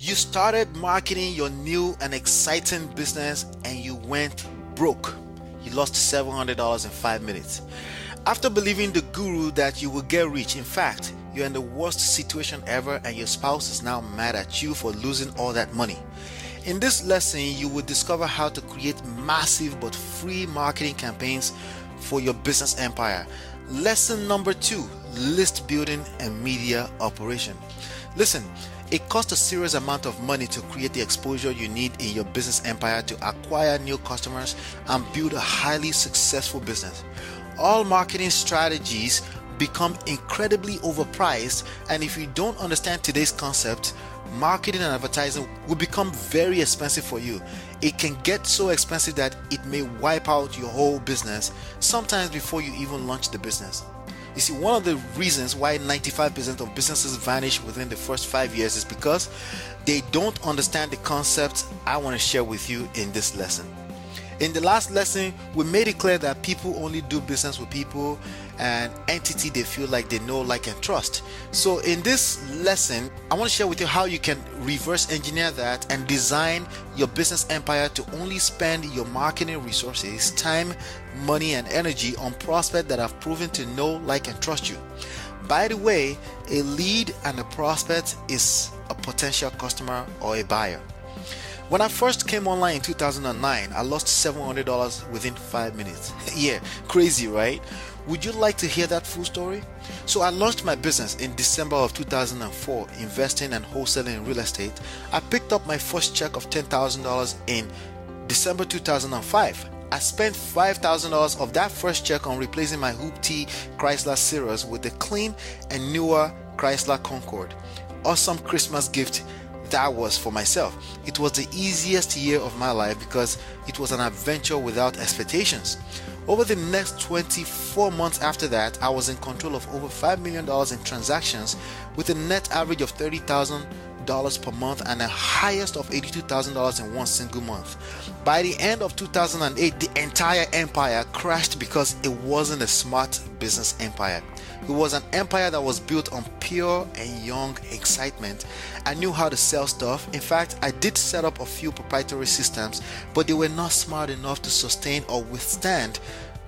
You started marketing your new and exciting business and you went broke. You lost $700 in 5 minutes. After believing the guru that you will get rich, in fact, you're in the worst situation ever and your spouse is now mad at you for losing all that money. In this lesson, you will discover how to create massive but free marketing campaigns for your business empire. Lesson number 2, list building and media operation. Listen, it costs a serious amount of money to create the exposure you need in your business empire to acquire new customers and build a highly successful business. All marketing strategies become incredibly overpriced, and if you don't understand today's concept, marketing and advertising will become very expensive for you. It can get so expensive that it may wipe out your whole business, sometimes before you even launch the business. You see, one of the reasons why 95% of businesses vanish within the first 5 years is because they don't understand the concepts I want to share with you in this lesson. In the last lesson, we made it clear that people only do business with people and entity they feel like they know, like, and trust. So in this lesson, I want to share with you how you can reverse engineer that and design your business empire to only spend your marketing resources, time, money, and energy on prospects that have proven to know, like, and trust you. By the way, a lead and a prospect is a potential customer or a buyer. When I first came online in 2009, I lost $700 within 5 minutes. Yeah, crazy, right? Would you like to hear that full story? So I launched my business in December of 2004, investing and wholesaling in real estate. I picked up my first check of $10,000 in December 2005. I spent $5,000 of that first check on replacing my Hoop T Chrysler Cirrus with a clean and newer Chrysler Concorde. Awesome Christmas gift that was for myself. It was the easiest year of my life because it was an adventure without expectations. Over the next 24 months after that, I was in control of over $5 million in transactions with a net average of $30,000 per month and a highest of $82,000 in one single month. By the end of 2008, the entire empire crashed because it wasn't a smart business empire. It was an empire that was built on pure and young excitement. I knew how to sell stuff. In fact, I did set up a few proprietary systems, but they were not smart enough to sustain or withstand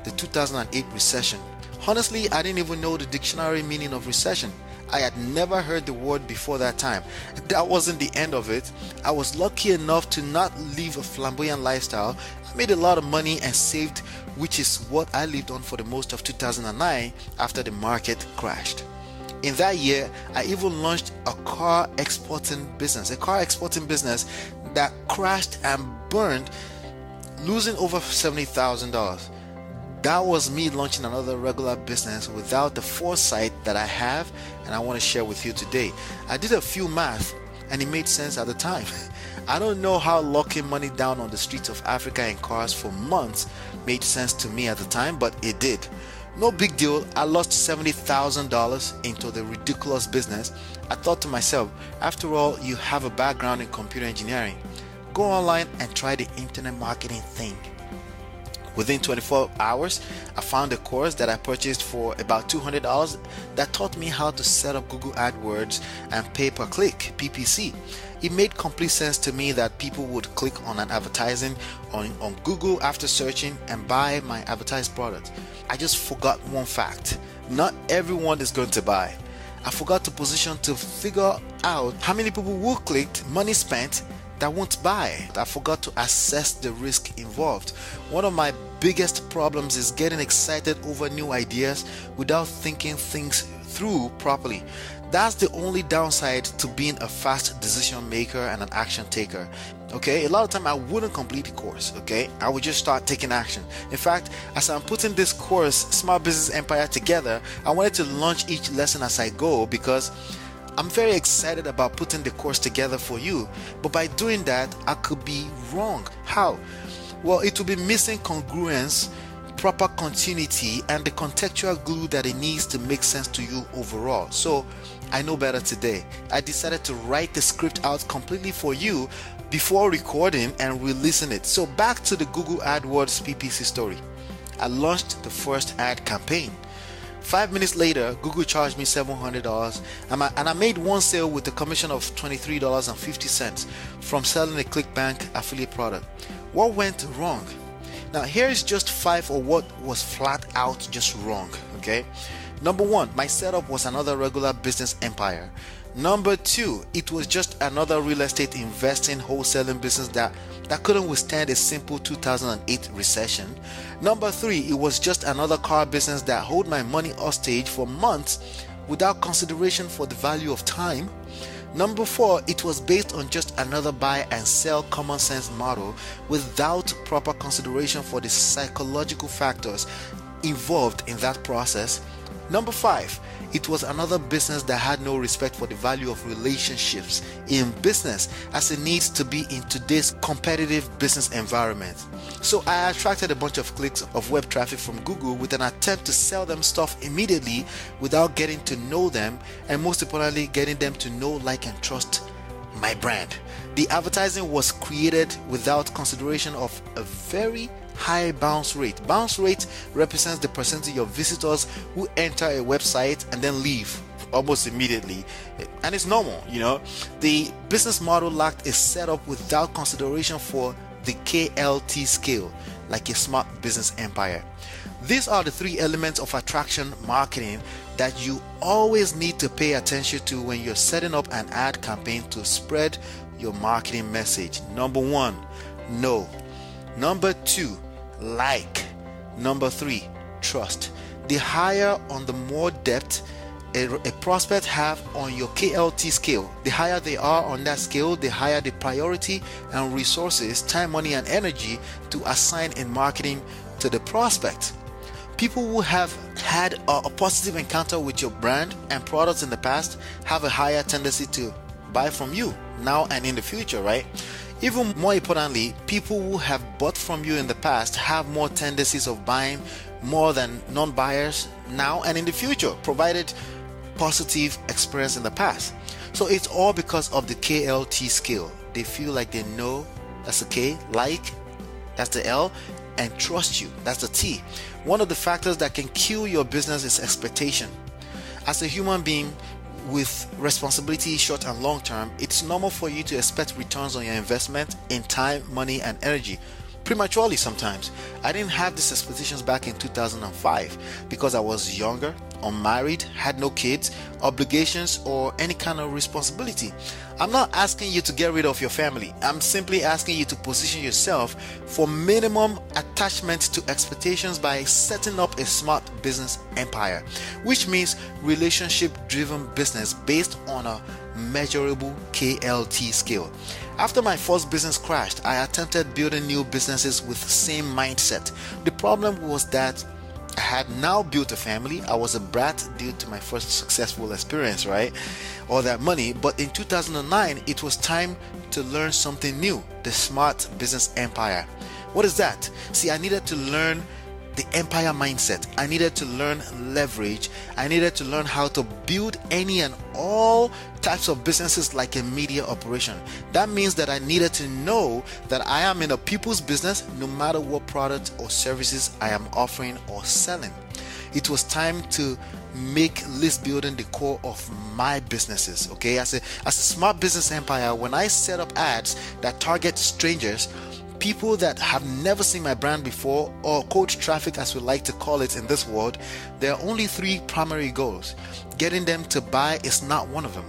the 2008 recession. Honestly, I didn't even know the dictionary meaning of recession. I had never heard the word before that time. That wasn't the end of it. I was lucky enough to not live a flamboyant lifestyle. I made a lot of money and saved, which is what I lived on for the most of 2009 after the market crashed. In that year, I even launched a car exporting business that crashed and burned, losing over $70,000. That was me launching another regular business without the foresight that I have and I want to share with you today. I did a few math and it made sense at the time. I don't know how locking money down on the streets of Africa in cars for months made sense to me at the time, but it did. No big deal. I lost $70,000 into the ridiculous business. I thought to myself, after all, you have a background in computer engineering. Go online and try the internet marketing thing. Within 24 hours, I found a course that I purchased for about $200 that taught me how to set up Google AdWords and pay per click, PPC. It made complete sense to me that people would click on an advertising on Google after searching and buy my advertised product. I just forgot one fact. Not everyone is going to buy. I forgot to position to figure out how many people will click, money spent, that won't buy. I forgot to assess the risk involved. One of my biggest problems is getting excited over new ideas without thinking things through properly. That's the only downside to being a fast decision maker and an action taker. Okay, a lot of time I wouldn't complete the course. Okay, I would just start taking action. In fact, as I'm putting this course, Small Business Empire, together, I wanted to launch each lesson as I go because I'm very excited about putting the course together for you, but by doing that, I could be wrong. How? Well, it will be missing congruence, proper continuity, and the contextual glue that it needs to make sense to you overall. So, I know better today. I decided to write the script out completely for you before recording and releasing it. So, back to the Google AdWords PPC story. I launched the first ad campaign. 5 minutes later, Google charged me $700, and I made one sale with a commission of $23.50 from selling a ClickBank affiliate product. What went wrong? Now, here's just 5 of what was flat out just wrong. Okay. Number 1, my setup was another regular business empire. Number 2, it was just another real estate investing wholesaling business that couldn't withstand a simple 2008 recession. Number 3, it was just another car business that held my money hostage for months without consideration for the value of time. Number 4, it was based on just another buy and sell common sense model without proper consideration for the psychological factors involved in that process. Number 5, it was another business that had no respect for the value of relationships in business as it needs to be in today's competitive business environment. So I attracted a bunch of clicks of web traffic from Google with an attempt to sell them stuff immediately without getting to know them, and most importantly, getting them to know, like, and trust my brand. The advertising was created without consideration of a very high bounce rate. Bounce rate represents the percentage of visitors who enter a website and then leave almost immediately, and it's normal. The business model lacked a setup without consideration for the KLT scale, like a smart business empire. These are the 3 elements of attraction marketing that you always need to pay attention to when you're setting up an ad campaign to spread your marketing message. Number 1, know. Number 2, like. Number 3, trust. The higher on the more depth a prospect have on your KLT scale, the higher they are on that scale, the higher the priority and resources, time, money, and energy to assign in marketing to the prospect. People who have had a positive encounter with your brand and products in the past have a higher tendency to buy from you now and in the future, right? Even more importantly, people who have bought from you in the past have more tendencies of buying more than non-buyers now and in the future, provided positive experience in the past. So it's all because of the KLT scale. They feel like they know, that's the K, like, that's the L, and trust you, that's the T. One of the factors that can kill your business is expectation. As a human being with responsibility, short and long term, it's normal for you to expect returns on your investment in time, money, and energy prematurely sometimes. I didn't have these expectations back in 2005 because I was younger, unmarried, had no kids, obligations, or any kind of responsibility. I'm not asking you to get rid of your family. I'm simply asking you to position yourself for minimum attachment to expectations by setting up a smart business empire, which means relationship-driven business based on a measurable KLT scale. After my first business crashed, I attempted building new businesses with the same mindset. The problem was that I had now built a family. I was a brat due to my first successful experience, right? All that money. But in 2009, it was time to learn something new, the smart business empire. What is that? See, I needed to learn the empire mindset. I needed to learn leverage. I needed to learn how to build any and all types of businesses like a media operation. That means that I needed to know that I am in a people's business no matter what product or services I am offering or selling. It was time to make list building the core of my businesses. Okay, as a smart business empire, when I set up ads that target strangers, people that have never seen my brand before, or cold traffic as we like to call it in this world, there are only 3 primary goals. Getting them to buy is not one of them.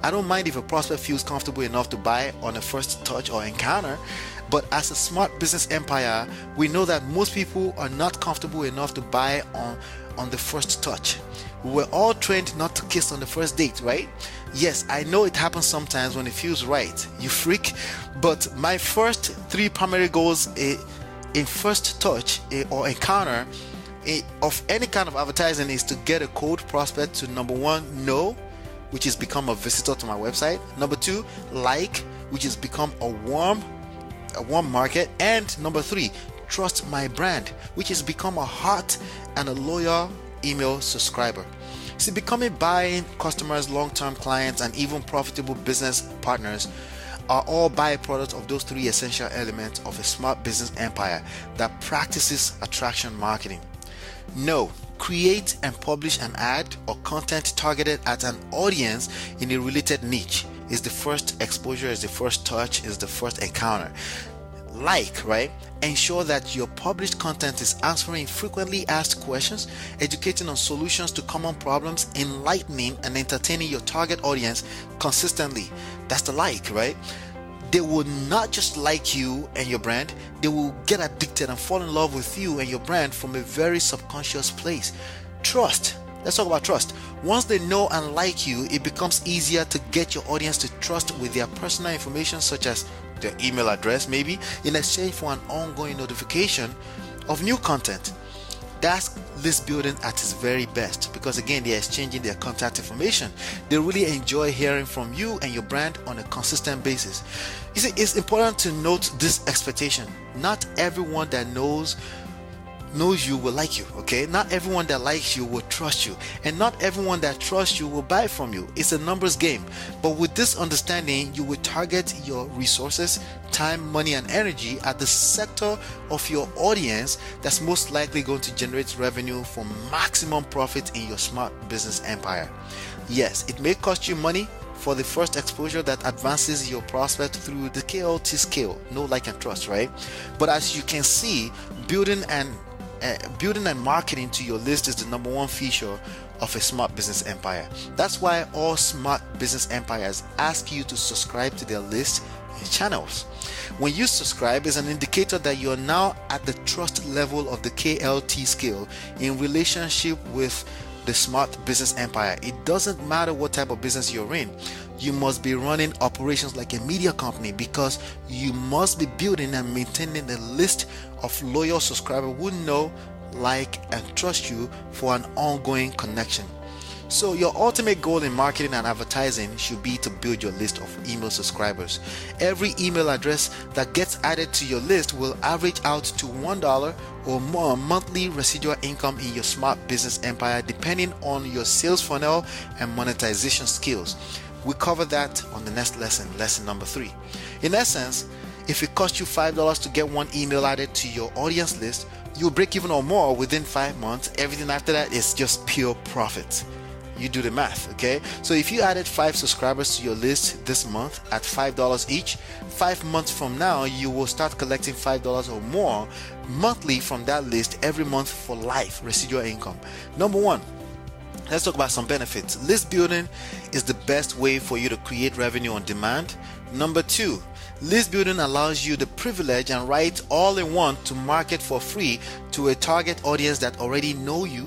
I don't mind if a prospect feels comfortable enough to buy on a first touch or encounter, but as a smart business empire, we know that most people are not comfortable enough to buy on the first touch. We were all trained not to kiss on the first date, right? Yes, I know it happens sometimes when it feels right, you freak, but my first 3 primary goals in first touch or encounter of any kind of advertising is to get a cold prospect to, number 1, know, which is become a visitor to my website. Number 2, like, which is become a warm market. And number 3, trust my brand, which is become a hot and a loyal email subscriber. See, becoming buying customers, long-term clients, and even profitable business partners are all byproducts of those 3 essential elements of a smart business empire that practices attraction marketing. Know, Create and publish an ad or content targeted at an audience in a related niche. Is the first exposure, is the first touch, is the first encounter. Right? Ensure that your published content is answering frequently asked questions, educating on solutions to common problems, enlightening and entertaining your target audience consistently. That's the right? They will not just like you and your brand, they will get addicted and fall in love with you and your brand from a very subconscious place. Trust. Let's talk about trust. Once they know and like you, it becomes easier to get your audience to trust with their personal information, such as their email address, maybe, in exchange for an ongoing notification of new content. That's list building at its very best, because again, they're exchanging their contact information. They really enjoy hearing from you and your brand on a consistent basis. You see, it's important to note this expectation. Not everyone that knows you will like you, okay? Not everyone that likes you will trust you, and not everyone that trusts you will buy from you. It's a numbers game. But with this understanding, you will target your resources, time, money, and energy at the sector of your audience that's most likely going to generate revenue for maximum profit in your smart business empire. Yes, it may cost you money for the first exposure that advances your prospect through the KLT scale, know, like, and trust, right? But as you can see, building and marketing to your list is the number one feature of a smart business empire. That's why all smart business empires ask you to subscribe to their list and channels. When you subscribe, is an indicator that you're now at the trust level of the KLT scale in relationship with the smart business empire. It doesn't matter what type of business you're in. You must be running operations like a media company, because you must be building and maintaining a list of loyal subscribers who know, like, and trust you for an ongoing connection. So your ultimate goal in marketing and advertising should be to build your list of email subscribers. Every email address that gets added to your list will average out to $1 or more monthly residual income in your smart business empire, depending on your sales funnel and monetization skills. We cover that on the next lesson, lesson number 3. In essence, if it costs you $5 to get one email added to your audience list, you'll break even or more within 5 months. Everything after that is just pure profit. You do the math, okay? So if you added 5 subscribers to your list this month at $5 each, 5 months from now, you will start collecting $5 or more monthly from that list every month for life, residual income. Number 1, let's talk about some benefits. List building is the best way for you to create revenue on demand. Number 2, list building allows you the privilege and right all in one to market for free to a target audience that already know you,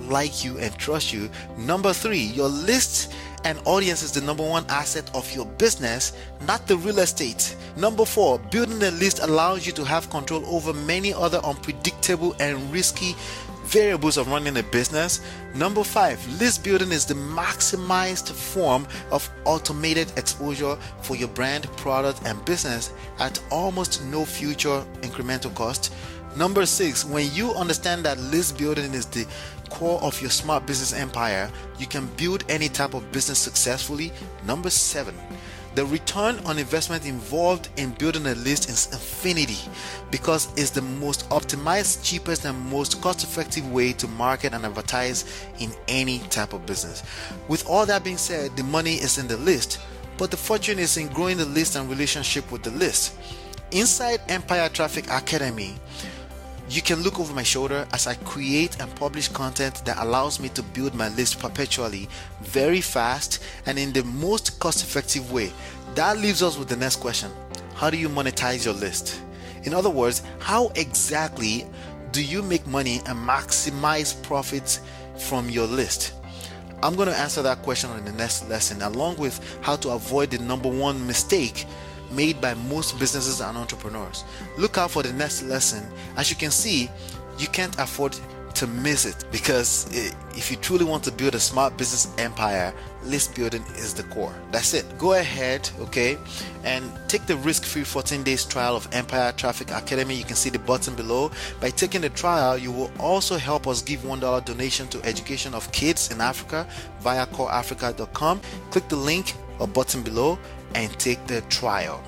like you, and trust you. Number 3, your list and audience is the number 1 asset of your business, not the real estate. Number 4, building a list allows you to have control over many other unpredictable and risky variables of running a business. Number 5, list building is the maximized form of automated exposure for your brand, product, and business at almost no future incremental cost. Number 6, when you understand that list building is the core of your smart business empire, you can build any type of business successfully. Number 7, the return on investment involved in building a list is infinity, because it's the most optimized, cheapest, and most cost-effective way to market and advertise in any type of business. With all that being said, the money is in the list, but the fortune is in growing the list and relationship with the list. Inside Empire Traffic Academy, you can look over my shoulder as I create and publish content that allows me to build my list perpetually, very fast, and in the most cost-effective way. That leaves us with the next question. How do you monetize your list? In other words, how exactly do you make money and maximize profits from your list? I'm going to answer that question in the next lesson, along with how to avoid the number 1 mistake made by most businesses and entrepreneurs. Look out for the next lesson. As you can see, you can't afford to miss it, because if you truly want to build a smart business empire, list building is the core. That's it. Go ahead, okay, and take the risk-free 14 days trial of Empire Traffic Academy. You can see the button below. By taking the trial, you will also help us give $1 donation to education of kids in Africa via coreafrica.com. Click the link or button below and take the trial.